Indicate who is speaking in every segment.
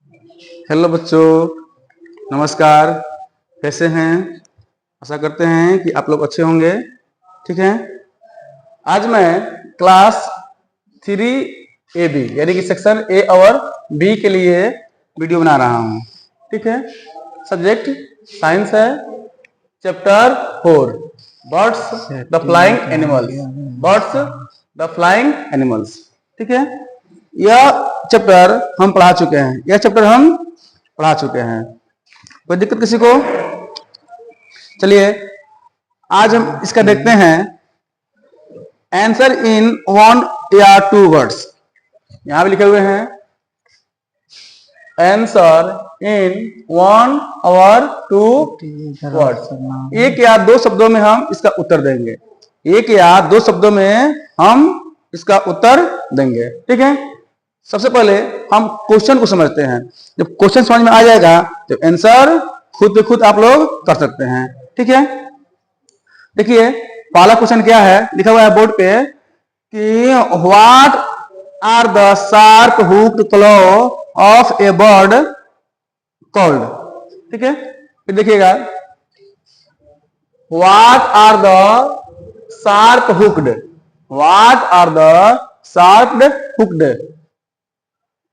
Speaker 1: Hello बच्चों, नमस्कार। कैसे हैं? आशा करते हैं कि आप लोग अच्छे होंगे। ठीक है, आज मैं क्लास 3AB यानी कि सेक्शन ए और बी के लिए वीडियो बना रहा हूँ। ठीक है, सब्जेक्ट साइंस है, chapter 4 birds the flying animals. Birds the flying animals. ठीक है, यह चैप्टर हम पढ़ा चुके हैं। कोई दिक्कत किसी को? चलिए आज हम इसका देखते हैं। आंसर इन 1 या 2 वर्ड्स। यहां भी लिखे हुए हैं आंसर इन 1 और 2 वर्ड्स। एक या दो शब्दों में हम इसका उत्तर देंगे। एक या दो शब्दों में हम इसका उत्तर देंगे। ठीक है, सबसे पहले हम क्वेश्चन को समझते हैं। जब क्वेश्चन समझ में आ जाएगा तो आंसर खुद पे खुद आप लोग कर सकते हैं। ठीक है, देखिए पहला क्वेश्चन क्या है, लिखा हुआ है बोर्ड पे कि what are the sharp hooked claw of a bird called. ठीक है, फिर देखिएगा what are the sharp hooked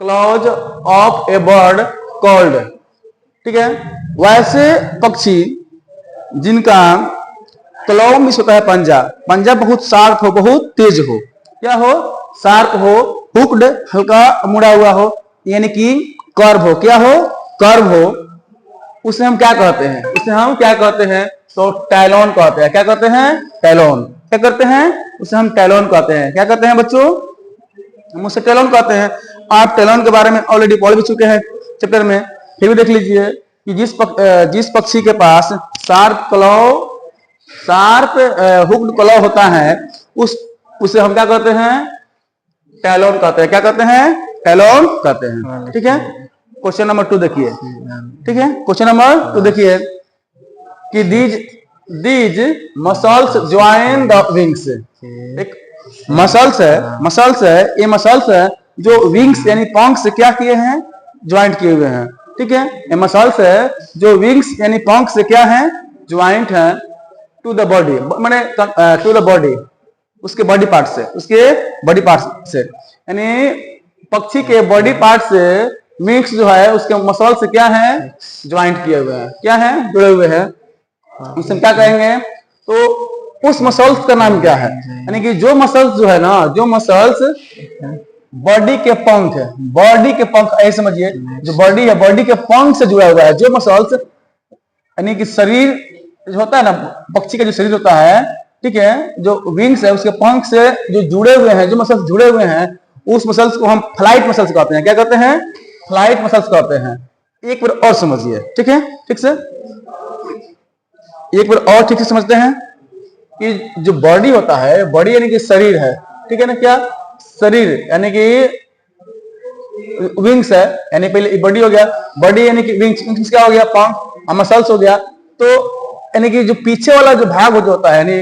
Speaker 1: claws of a bird called. ठीक है, वैसे पक्षी जिनका क्लॉ मीन्स होता है पंजा, पंजा बहुत शार्प हो, बहुत तेज हो। क्या हो? शार्प हो। हुक्ड हल्का मुड़ा हुआ हो, यानी कि कर्व हो। क्या हो? कर्व हो। उसे हम क्या कहते हैं? तो टैलोन कहते हैं। क्या कहते हैं? टैलोन। क्या करते हैं? उसे हम टैलोन कहते हैं। क्या कहते हैं बच्चों? हम उसे टैलोन कहते हैं। आप टैलोन के बारे में ऑलरेडी पढ़ भी चुके हैं चैप्टर में। फिर भी देख लीजिए कि जिस पक्षी के पास शार्प हुक्ड क्लॉ होता है उसे हम क्या कहते हैं? टैलोन कहते हैं। क्या कहते हैं? टैलोन कहते हैं। ठीक है, क्वेश्चन नंबर 2 देखिए। ठीक है, क्वेश्चन नंबर 2 देखिए कि these muscles join the wings. एक मसल्स है, ये मसल्स है जो विंग्स यानी पंख से क्या किए हैं? ज्वाइंट किए हुए हैं। ठीक है, ये मसल्स है जो विंग्स यानी पंख से क्या है? ज्वाइंट है टू द बॉडी, माने टू द बॉडी, उसके बॉडी पार्ट से यानी पक्षी के बॉडी पार्ट से विंग्स जो है उसके मसल से क्या है? ज्वाइंट किए हुए हैं। क्या है? जुड़े हुए हैं। उसे क्या कहेंगे? तो उस मसल्स का नाम क्या है? यानी कि जो मसल्स जो है ना, जो मसल्स बॉडी के पंख ऐसे समझिए, जो बॉडी है बॉडी के पंख से जुड़ा हुआ है। जो मसल्स यानी कि शरीर जो होता है ना, पक्षी का जो शरीर होता है, ठीक है, जो विंग्स है उसके पंख से जो जुड़े हुए हैं, जो मसल्स जुड़े हुए हैं, उस मसल्स को हम फ्लाइट मसल्स कहते हैं। क्या कहते हैं? फ्लाइट मसल्स कहते हैं। एक बार और समझिए। ठीक है, ठीक से एक बार और ठीक से समझते हैं कि जो बॉडी होता है, बॉडी यानी कि शरीर है। ठीक है ना, क्या शरीर यानी कि विंग्स है, यानी पहले बॉडी हो गया, बॉडी यानी कि विंग्स क्या हो गया? पंख। मसल्स हो गया। तो यानी कि जो पीछे वाला जो भाग जो होता है, यानी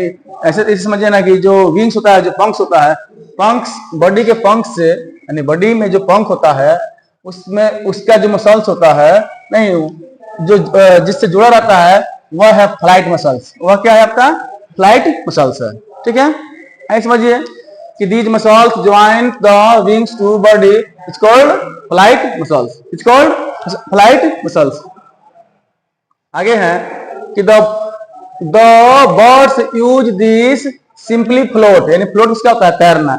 Speaker 1: ऐसे समझिए ना कि जो विंग्स होता है, जो पंख होता है, पंख बॉडी के पंख से यानी बॉडी में जो पंख होता है उसमें उसका जो मसल्स होता है, नहीं जो जिससे जुड़ा रहता है वह है फ्लाइट मसल्स। वह क्या है? आपका फ्लाइट मसल्स है। ठीक है, ऐसे समझिए कि these muscles join the wings to body. It's called flight muscles. आगे है कि the birds use this simply float. यानी float क्या होता है? तैरना।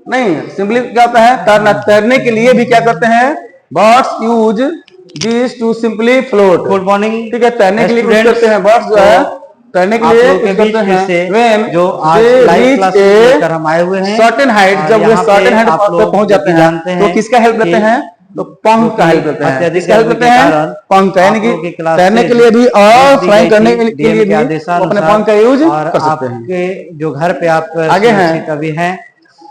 Speaker 1: नहीं, simply क्या होता है? तैरना। तैरने के लिए भी क्या करते हैं? birds use this to simply float.
Speaker 2: Good morning.
Speaker 1: ठीक है, तैरने के लिए यूज करते हैं birds जो है, तैरने के लिए
Speaker 2: जो आज लाइव क्लास लेकर हम आए हुए हैं।
Speaker 1: सर्टेन हाइट, जब वो सर्टेन हाइट पर पहुंच जाते हैं तो किसका हेल्प लेते हैं? तो पंख का हेल्प लेते हैं। किसका हेल्प लेते हैं? पंख का। यानी कि तैरने के लिए भी और फ्लाइंग करने के लिए भी अपने पंख का यूज कर सकते हैं।
Speaker 2: आपके जो घर पे आप
Speaker 1: आगे हैं
Speaker 2: कभी हैं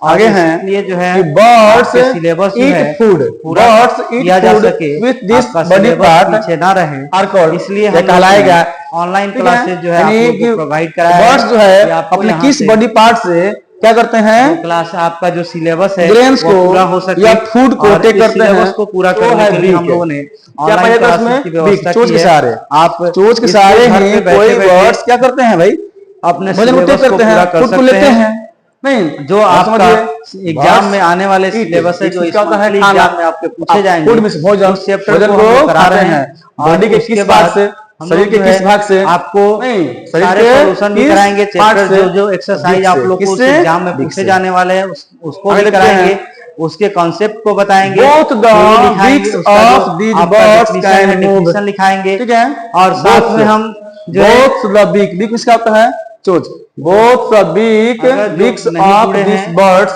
Speaker 1: आगे हैं
Speaker 2: ये जो है
Speaker 1: birds
Speaker 2: syllabus
Speaker 1: eat food, birds eat food with this body part
Speaker 2: पीछे ना रहे,
Speaker 1: आर कॉल्ड,
Speaker 2: इसलिए
Speaker 1: हम कहलाएगा
Speaker 2: ऑनलाइन क्लासेस जो है
Speaker 1: यानी
Speaker 2: आप लोगों को प्रोवाइड कराया है।
Speaker 1: बर्ड्स जो है अपने किस बॉडी पार्ट से क्या करते हैं,
Speaker 2: क्लास आपका जो सिलेबस है
Speaker 1: ग्रेन्स
Speaker 2: वो
Speaker 1: को
Speaker 2: पूरा हो सके
Speaker 1: या फूड को
Speaker 2: और
Speaker 1: टेक
Speaker 2: इस
Speaker 1: करते हैं,
Speaker 2: सिलेबस को पूरा
Speaker 1: तो
Speaker 2: करने
Speaker 1: है
Speaker 2: के लिए हम
Speaker 1: वीक।
Speaker 2: लोगों ने
Speaker 1: क्या
Speaker 2: ऑनलाइन
Speaker 1: पाया
Speaker 2: क्लासेस
Speaker 1: इसमें,
Speaker 2: की
Speaker 1: वीक,
Speaker 2: व्यवस्था
Speaker 1: चोच
Speaker 2: की
Speaker 1: के
Speaker 2: है।
Speaker 1: सहारे,
Speaker 2: आप
Speaker 1: चोच के
Speaker 2: इसके
Speaker 1: सहारे
Speaker 2: घर
Speaker 1: ही
Speaker 2: पे
Speaker 1: कोई
Speaker 2: बैठे-बैठे
Speaker 1: वर्ड्स क्या करते हैं भाई,
Speaker 2: अपने
Speaker 1: वजन को टेक
Speaker 2: सिलेबस को
Speaker 1: करते
Speaker 2: पूरा
Speaker 1: हैं,
Speaker 2: कर
Speaker 1: खुद को
Speaker 2: सकते
Speaker 1: लेते
Speaker 2: हैं।
Speaker 1: हैं। नहीं,
Speaker 2: जो
Speaker 1: आप
Speaker 2: आपका
Speaker 1: समझिए,
Speaker 2: एग्जाम में आने वाले
Speaker 1: eat,
Speaker 2: सिलेबस है,
Speaker 1: eat
Speaker 2: जो
Speaker 1: क्या होता है,
Speaker 2: monthly
Speaker 1: खाना,
Speaker 2: एग्जाम में आपके पूछे
Speaker 1: आप
Speaker 2: जाएंगे,
Speaker 1: फूड में से भोजन,
Speaker 2: उस चैप्टर
Speaker 1: भोजन
Speaker 2: को हम लोग
Speaker 1: को
Speaker 2: करा
Speaker 1: खाते
Speaker 2: रहे
Speaker 1: हैं,
Speaker 2: हैं।
Speaker 1: बॉडी के
Speaker 2: उसके
Speaker 1: किस भाग
Speaker 2: बाद
Speaker 1: से,
Speaker 2: हम
Speaker 1: शरीर
Speaker 2: लोग
Speaker 1: के
Speaker 2: जो
Speaker 1: किस
Speaker 2: है
Speaker 1: भाग से,
Speaker 2: आपको
Speaker 1: नहीं, शरीर
Speaker 2: सारे
Speaker 1: के
Speaker 2: सॉल्यूशन भी
Speaker 1: किस
Speaker 2: कराएंगे,
Speaker 1: पार्ट
Speaker 2: चैप्टर
Speaker 1: से,
Speaker 2: जो एक्सरसाइज
Speaker 1: वीक
Speaker 2: आप
Speaker 1: से,
Speaker 2: लोग को उस
Speaker 1: किससे,
Speaker 2: एग्जाम में
Speaker 1: वीक
Speaker 2: पूछे
Speaker 1: से।
Speaker 2: जाने वाले हैं उसको
Speaker 1: आगे
Speaker 2: भी
Speaker 1: देखते हैं,
Speaker 2: कराएंगे, उसके कॉन्सेप्ट को बताएंगे,
Speaker 1: both the
Speaker 2: theory लिखाएंगे,
Speaker 1: weeks
Speaker 2: उसका जो
Speaker 1: of these
Speaker 2: आपका
Speaker 1: birds
Speaker 2: definition
Speaker 1: can
Speaker 2: है,
Speaker 1: move,
Speaker 2: definition लिखाएंगे,
Speaker 1: ठीक है,
Speaker 2: और साथ में हम जो है
Speaker 1: both the beak, beak किसका होता है, चोंच, both the beak,
Speaker 2: अगर जो
Speaker 1: beaks
Speaker 2: नहीं
Speaker 1: of
Speaker 2: जुड़े
Speaker 1: these
Speaker 2: हैं,
Speaker 1: birds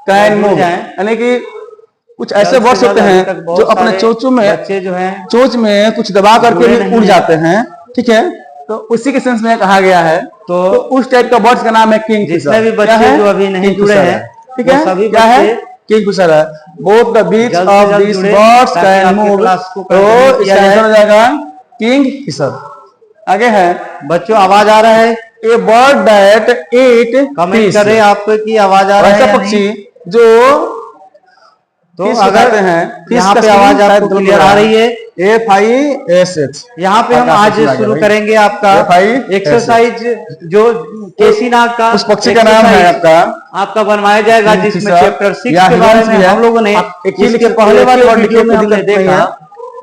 Speaker 1: can
Speaker 2: जुड़
Speaker 1: move,
Speaker 2: जाएं।
Speaker 1: यानी कि कुछ ऐसे
Speaker 2: जल्द से
Speaker 1: बर्ड्स
Speaker 2: जल्द
Speaker 1: होते
Speaker 2: अभी
Speaker 1: हैं
Speaker 2: तक
Speaker 1: जो
Speaker 2: बहुत
Speaker 1: अपने
Speaker 2: सारे
Speaker 1: चोंचों में,
Speaker 2: बच्चे जो हैं
Speaker 1: चोंच में कुछ दबा करके
Speaker 2: जुड़े
Speaker 1: भी
Speaker 2: नहीं
Speaker 1: उड़
Speaker 2: हैं।
Speaker 1: जाते हैं, ठीक है, तो उसी के सेंस में कहा गया है, तो उस टाइप का बर्ड्स का नाम है किंगफिशर।
Speaker 2: जितने भी बच्चे जो अभी नहीं जुड़े हैं,
Speaker 1: ठीक
Speaker 2: वो
Speaker 1: है,
Speaker 2: सभी
Speaker 1: क्या है,
Speaker 2: बच्चे
Speaker 1: किंगफिशर है, बोथ द बीक्स
Speaker 2: जल्द से
Speaker 1: ऑफ
Speaker 2: जल्द
Speaker 1: दिस
Speaker 2: जुड़े
Speaker 1: बर्ड्स
Speaker 2: ताकि
Speaker 1: कैन
Speaker 2: आपके
Speaker 1: मूव,
Speaker 2: क्लास को
Speaker 1: तो
Speaker 2: कंटिन्यू
Speaker 1: इसका
Speaker 2: किया
Speaker 1: आंसर
Speaker 2: जाए।
Speaker 1: हो जाएगा किंगफिशर। आगे है,
Speaker 2: बच्चों आवाज आ रहा है,
Speaker 1: a bird that eat
Speaker 2: comment
Speaker 1: fish,
Speaker 2: करें आपकी आवाज आ रहा है
Speaker 1: ऐसा
Speaker 2: या
Speaker 1: पक्षी
Speaker 2: नहीं।
Speaker 1: जो
Speaker 2: तो
Speaker 1: फिश
Speaker 2: अगर
Speaker 1: खाते हैं,
Speaker 2: यहाँ पे आवाज आपको क्लियर आ रही है,
Speaker 1: FISH,
Speaker 2: यहाँ पे हम आज शुरू करेंगे आपका
Speaker 1: FISH,
Speaker 2: एक्सरसाइज जो केसी नाग का
Speaker 1: उस पक्षी का नाम है
Speaker 2: आपका बनवाया जाएगा, जिसमें चैप्टर 6 के बारे में हम लोगों ने
Speaker 1: इसके पहले वाले वर्ड लिखिए,
Speaker 2: में हमने देखा,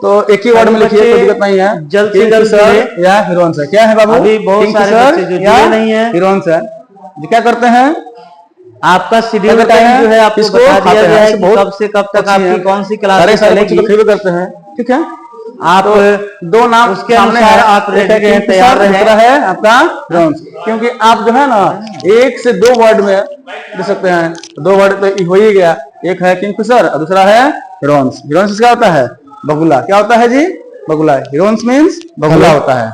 Speaker 1: तो एक ही वर्ड में लिखिए, कोई दिक्कत नहीं है,
Speaker 2: जल्द से जल्द
Speaker 1: किंगफिशर या हिरॉन्स है। क्या है बाबू,
Speaker 2: अभी बहुत सारे बच्चे जो जुड़े नहीं है,
Speaker 1: हिरॉन्स है, जो क्या करते हैं,
Speaker 2: आपका शेड्यूल टाइम जो है आपको
Speaker 1: इसको
Speaker 2: बता दिया गया है कि
Speaker 1: बहुत
Speaker 2: कब से कब तक आपकी कौन सी क्लास
Speaker 1: सारे
Speaker 2: चलेगी,
Speaker 1: बच्चे करते हैं, ठीक है।
Speaker 2: आप
Speaker 1: तो दो नाम
Speaker 2: उसके
Speaker 1: सामने
Speaker 2: अनुसार
Speaker 1: है,
Speaker 2: आप
Speaker 1: एक है
Speaker 2: रेडी तैयार रहें।
Speaker 1: दूसरा है आपका हिरॉन्स, क्योंकि आप जो है ना एक से दो वर्ड में दे सकते हैं, दो वर्ड तो हो ही गया, एक है किंगफिशर और दूसरा है हिरॉन्स। हिरॉन्स क्या होता है, बगुला, क्या होता है जी, बगुला, हिरॉन्स मींस बगुला होता है।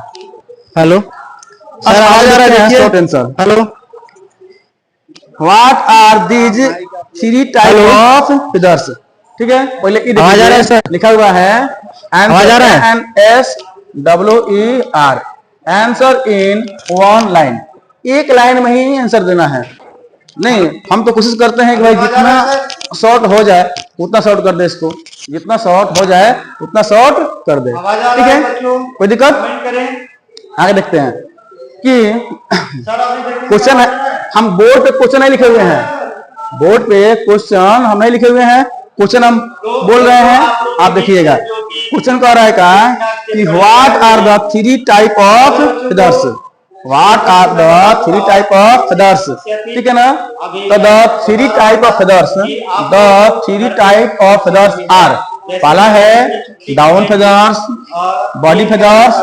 Speaker 2: हेलो
Speaker 1: सर आवाज आ रहा है, short answer,
Speaker 2: hello,
Speaker 1: what are these three type of feathers, ठीक है, पहले
Speaker 2: आवाज आ रहा है सर,
Speaker 1: लिखा हुआ है,
Speaker 2: आवाज आ रहा है,
Speaker 1: NSWER, answer in one line, एक लाइन में ही आंसर देना है। नहीं, हम तो कोशिश करते हैं कि भाई जितना शॉर्ट हो जाए उतना शॉर्ट कर दे, इसको जितना शॉर्ट हो जाए उतना शॉर्ट कर दे, ठीक है, कोई दिक्कत। आगे देखते हैं कि क्वेश्चन है, हम बोर्ड पे क्वेश्चन नहीं लिखे हुए हैं, बोर्ड पे क्वेश्चन हम नहीं लिखे हुए हैं, क्वेश्चन हम बोल रहे हैं, आप देखिएगा क्वेश्चन कह रहा है का कि what are the three type of feathers, what are the three type of feathers, ठीक है ना। तो the three type of feathers, the three type of feathers are, पहला है down feathers, body feathers,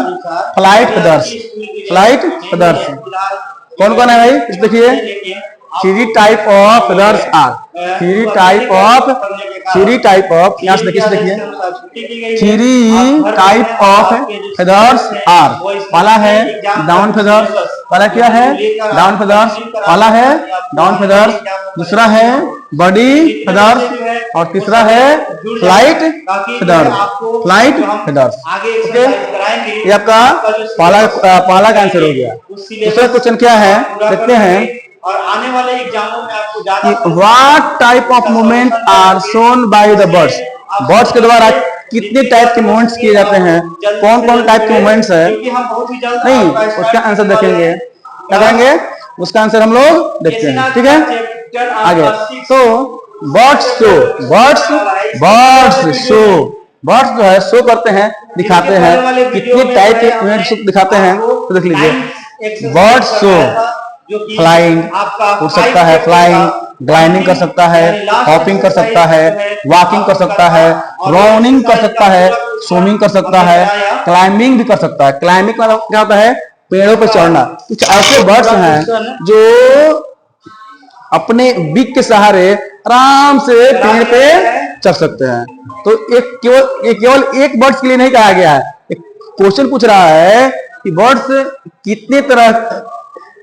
Speaker 1: flight feathers, flight feathers. कौन कौन है भाई, इस देखिए, three type of feathers are, three type of, यहाँ से देखिए, three type of feathers are, पहला है डाउन फेदर्स, पहला क्या है डाउन फेदर्स, पहला है डाउन फेदर्स, दूसरा है बॉडी फेदर्स और तीसरा है flight feathers, flight feathers. Okay, ये आपका पहला का आंसर हो गया। दूसरा क्वेश्चन क्या है, देखते हैं,
Speaker 2: और आने वाले एग्जामों में आपको ज्यादा
Speaker 1: what type of movement are shown by the birds, birds के द्वारा कितने टाइप के मूवमेंट्स किए जाते हैं, कौन कौन टाइप के मूवमेंट्स है, नहीं, उसका आंसर देखेंगे, क्या करेंगे, उसका आंसर हम लोग देखते हैं, ठीक है। आगे तो birds show, birds show, birds जो है शो करते हैं, दिखाते हैं, कितने टाइप के मूवमेंट्स दिखाते हैं, तो देख लीजिए, बर्ड्स शो फ्लाइंग उड़ सकता है, फ्लाइंग, ग्लाइडिंग कर सकता है, हॉपिंग कर सकता है, वॉकिंग कर सकता है, रनिंग कर सकता है, स्विमिंग कर सकता है, क्लाइंबिंग भी कर सकता है। क्लाइंबिंग मतलब क्या होता है, पेड़ों पर चढ़ना। कुछ ऐसे बर्ड्स हैं जो अपने बीक के सहारे आराम से पेड़ पे चढ़ सकते हैं। तो केवल एक बर्ड्स के लिए नहीं कहा गया है, एक क्वेश्चन पूछ रहा है कि बर्ड्स कितने तरह,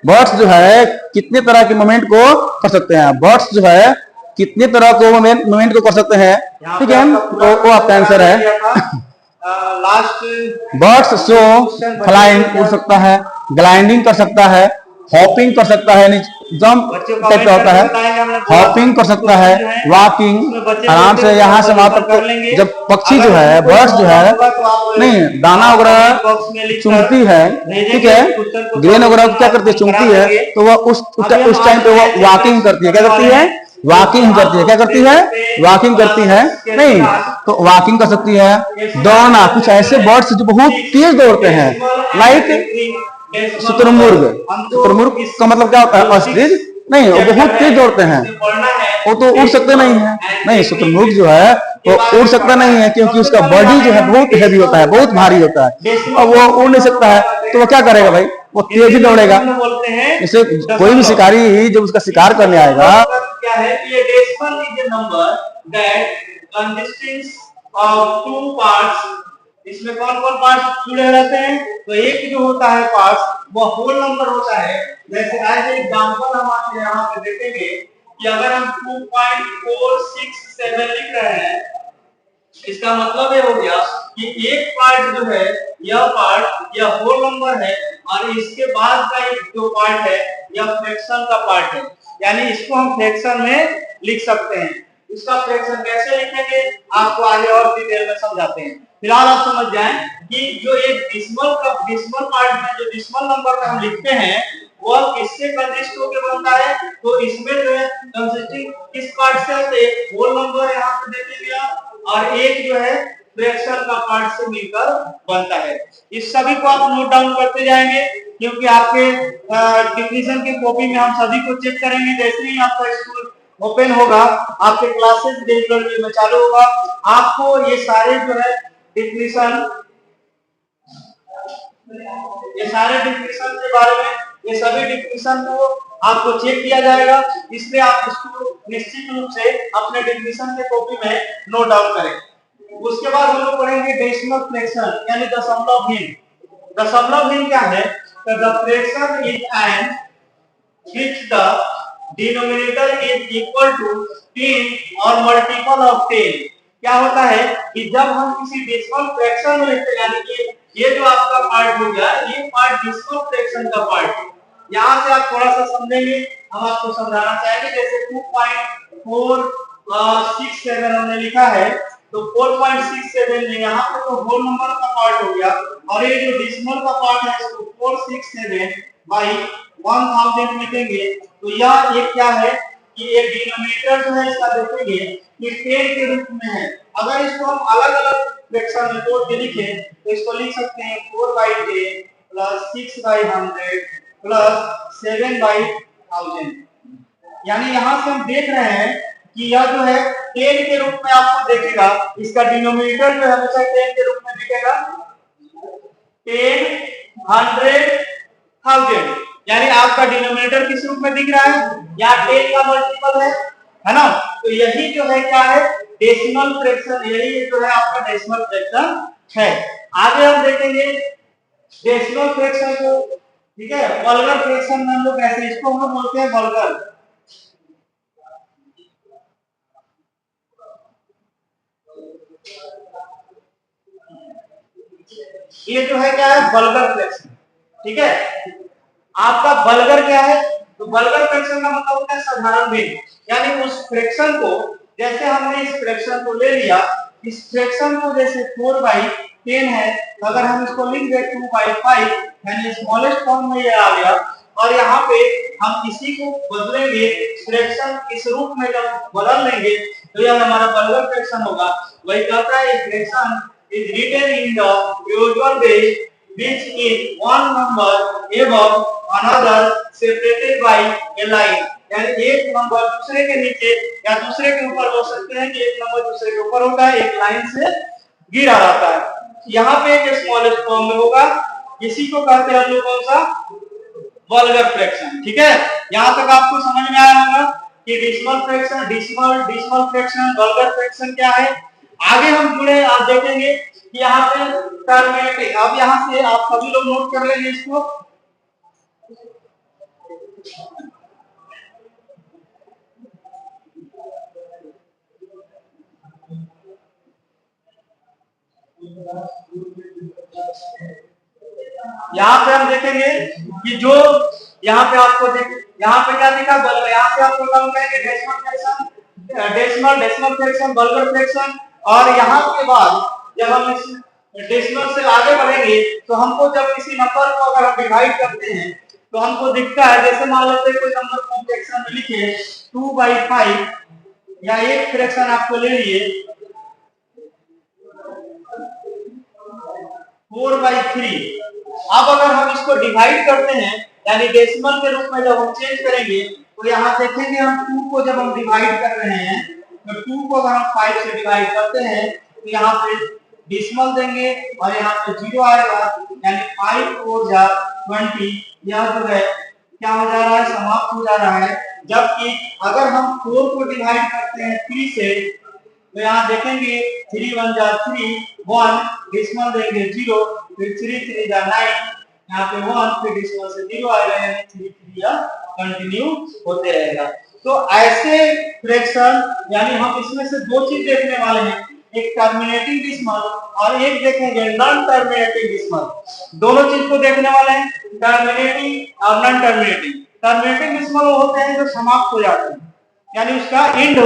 Speaker 1: बर्ड्स जो है कितने तरह के मूवमेंट को कर सकते हैं, बर्ड्स जो है कितने तरह को मूवमेंट को कर सकते हैं, ठीक है, तो वो आपका आंसर है। बर्ड्स शो फ्लाइंग उड़ सकता है, ग्लाइडिंग कर सकता है, हॉपिंग कर सकता है, जंप टाइप का होता है, हॉपिंग कर सकता है, वॉकिंग आराम से यहाँ से वहां तक। जब पक्षी जो है, बर्ड्स जो है, नहीं दाना वगैरह चुनती है, ठीक है, ग्रेन वगैरह क्या करती है, चुनती है, तो वह उस टाइम पे वो वॉकिंग करती है। क्या करती है? वॉकिंग करती है। क्या करती है? वॉकिंग करती है। नहीं तो वॉकिंग कर सकती है, दौड़ना। कुछ ऐसे बर्ड्स जो बहुत तेज दौड़ते हैं, लाइक शुतुरमुर्ग। शुतुरमुर्ग का मतलब क्या होता है? ऑस्ट्रिच। नहीं, वो बहुत तेज दौड़ते हैं, वो तो उड़ सकते नहीं है। नहीं, शुतुरमुर्ग जो है वो उड़ सकता नहीं है, क्योंकि उसका बॉडी जो है बहुत हैवी होता है, बहुत भारी होता है, और वो उड़ नहीं सकता है। तो वो क्या करेगा भाई? वो तेज ही दौड़ेगा। जैसे कोई भी शिकारी जब उसका शिकार करने आएगा,
Speaker 3: क्या है कि ये decimal is a number that consists of two parts. इसमें कौन कौन पार्ट्स जुड़े रहते हैं? तो एक जो होता है पार्ट्स वो होल नंबर होता है। जैसे एज एग्जांपल हम आपको यहाँ पे देखेंगे कि अगर हम 2.467 लिख रहे हैं, इसका मतलब ये हो गया कि एक पार्ट जो है, यह पार्ट यह होल नंबर है, और इसके बाद का एक जो पार्ट है यह फ्रैक्शन का पार्ट है। यानी इसको हम फ्रैक्शन में लिख सकते हैं। इसका फ्रैक्शन कैसे लिखेंगे आपको आगे और डिटेल में समझाते हैं। फिलहाल आप समझ जाएं कि जो एक डिसिमल पार्ट में जो डिसिमल नंबर का हम लिखते हैं वह किससे कंसिस्ट होकर बनता है? तो इसमें जो है कंसिस्टिंग किस पार्ट से होते हैं? होल नंबर यहाँ पे देखेंगे आप, और एक जो है फ्रैक्शन का पार्ट से मिलकर बनता है। इस सभी को आप नोट डाउन करते जाएंगे, क्योंकि आपके डिफिनेशन की कॉपी में हम सभी को चेक करेंगे। जैसे ही आपका स्कूल ओपन होगा, आपके क्लासेस रेगुलर में चालू होगा, आपको ये सारे जो है डिफिनेशन, ये सारे डिफिनेशन के बारे में, ये सभी डिफिनेशन को आपको चेक किया जाएगा। इसलिए आप इसको निश्चित रूप से अपने डिफिनेशन के कॉपी में नोट डाउन करें। उसके बाद हम लोग पढ़ेंगे डेसिमल फ्रैक्शन, यानी दशमलव भिन्न। दशमलव भिन्न क्या है? तो the fraction is an which the denominator is equal to 10 और मल्टीपल ऑफ 10। क्या होता है कि जब हम किसी डेसिमल फ्रैक्शन में लिखते हैं, यानी कि ये जो आपका पार्ट हो गया, ये पार्ट डेसिमल फ्रैक्शन का पार्ट है। यहाँ से आप थोड़ा सा समझेंगे, हम आपको समझाना चाहेंगे। जैसे 2.467 हमने लिखा है, तो 4.67 में यहाँ पे तो होल नंबर का पार्ट हो गया, और ये जो डेसिमल का पार्ट है इसको 467 बाई 1000 लिखेंगे। तो यह एक क्या है कि एक डिनोमिनेटर जो है इसका देखेंगे कि 10 के रूप में है। अगर इसको हम अलग-अलग फ्रैक्शन में तोड़ के लिखें तो इसको लिख सकते हैं 4/10 प्लस 6/100 प्लस 7/1000। यानी यहाँ से हम देख रहे हैं कि यह जो है 10 के रूप में आपको देखेगा, इसका डिनोमिनेटर जो है हमेशा 10 के रूप में दिखेगा। 10, 100, 1000, यानी आपका डिनोमिनेटर किस रूप में दिख रहा है? यहाँ 10 का मल्टीपल है ना? तो यही जो है क्या है? Decimal fraction. यही जो है आपका डेसिमल फ्रैक्शन है। आगे हम देखेंगे डेसिमल फ्रैक्शन को, ठीक है। वल्गर फ्रैक्शन में हम लोग कैसे, इसको हम लोग बोलते हैं वल्गर। ये जो है क्या है? वल्गर फ्रैक्शन, ठीक है। आपका वल्गर क्या है? तो वल्गर फ्रैक्शन का मतलब होता है साधारण भिन्न। यानी उस फ्रैक्शन को, जैसे हमने इस फ्रैक्शन को ले लिया, इस फ्रैक्शन को जैसे 4/10 है, अगर हम इसको लिख दे 2/5, यानी स्मॉलेस्ट फॉर्म में ये आ गया, और यहाँ पे हम इसी को बदलेंगे फ्रैक्शन इस रूप में, जब बदल लेंगे तो यह हमारा वल्गर फ्रैक्शन होगा। वही कहता है fraction is written in the usual way which is one number above another separated by a line। यानी एक नंबर दूसरे के नीचे या दूसरे के ऊपर हो सकते हैं कि एक नंबर दूसरे के ऊपर होगा, एक लाइन से गिरा रहता है। यहाँ पे एक स्मॉलेस्ट फॉर्म में होगा, इसी को कहते हैं हम लोग कौन सा? वल्गर फ्रैक्शन, ठीक है। यहाँ तक आपको समझ में आया होगा कि decimal fraction, decimal fraction, vulgar fraction क्या है। आगे हम जुड़े आप देखेंगे कि यहाँ पे टर्मिनेटिंग। अब यहाँ से आप सभी लोग नोट कर लेंगे इसको। यहाँ पे हम देखेंगे कि जो यहाँ पे आपको यहाँ पे क्या दिखा बल्गर, यहाँ पे आपको काम करेंगे decimal fraction, decimal fraction, vulgar fraction. और यहाँ के बाद जब हम इस डेसिमल से आगे बढ़ेंगे तो हमको जब किसी नंबर को अगर हम डिवाइड करते हैं तो हमको दिखता है, जैसे मान लेते हैं कोई नंबर को फ्रैक्शन में लिखे 2/5 या एक फ्रैक्शन आपको ले लिए 4/3। अब अगर हम इसको डिवाइड करते हैं यानी डेसिमल के रूप में जब हम चेंज करेंगे तो यहाँ देखेंगे हम 2 को जब हम डिवाइड कर रहे हैं तो 2 को अगर हम 5 से डिवाइड करते हैं तो यहाँ पे डेसिमल देंगे और यहाँ पे 0 आएगा, यानी 5 4 जा 20। यह जो है क्या हो जा रहा है, समाप्त हो जा रहा है। जबकि अगर हम 4 को डिवाइड करते हैं 3 से तो यहाँ देखेंगे 3 1 जा 3 1, डेसिमल देंगे 0, फिर 3 3 जा 9, यहाँ पे 1, फिर डेसिमल से 0 आएगा, यानी 3 3 या कंटिन्यू होते रहेगा। तो ऐसे फ्रैक्शन यानी हम इसमें से दो चीज देखने वाले हैं, एक टर्मिनेटिंग डेसिमल और एक देखेंगे नॉन टर्मिनेटिंग डेसिमल। दोनों चीज को देखने वाले हैं, टर्मिनेटिंग और नॉन टर्मिनेटिंग। टर्मिनेटिंग डेसिमल वो होते हैं जो समाप्त हो जाते हैं, यानी उसका एंड हो